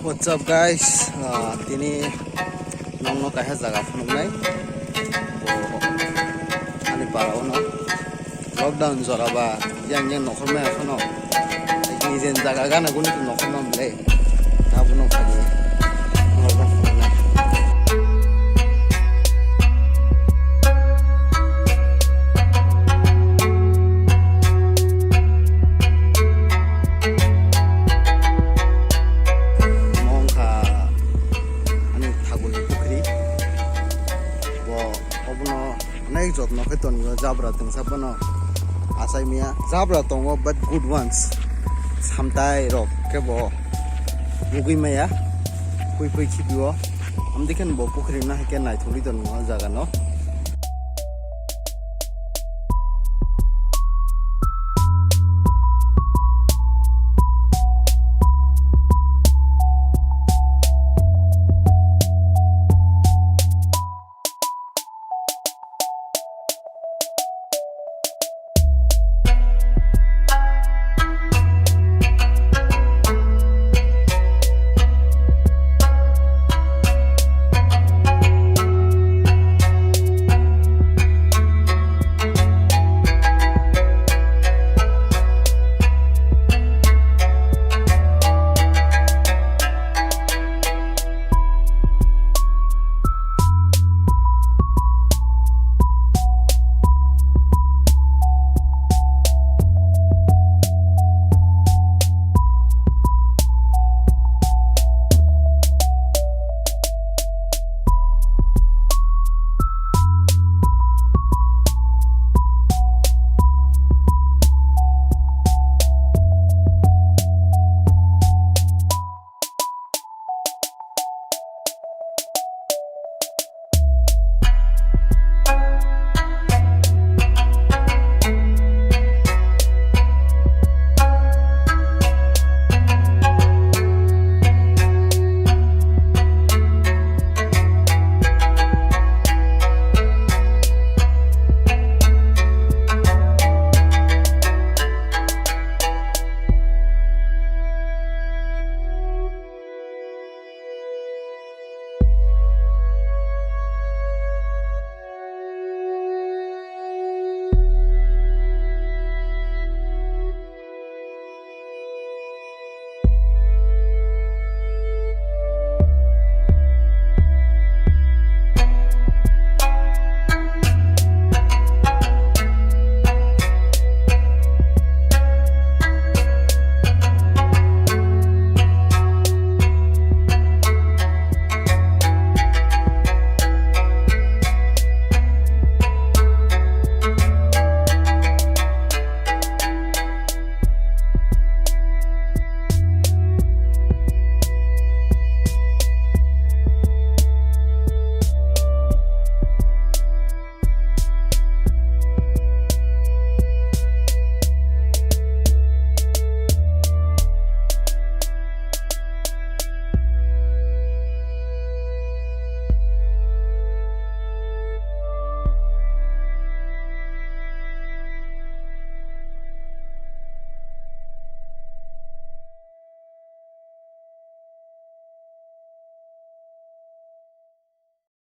What's up guys? Tini nong kaya jaga phunungnai ani parao no lockdown joraba yang nokhor mai aphono ni jen jaga gana guni to nokhor mam le tabuno khani lockdown phunungnai naik job no keton yo jabra tung sabano asai mia jabra tongo but good ones samtai rok kebo bugui maya pui khibiwo amdiken bo pukhri na heke nai thuli don no jaga no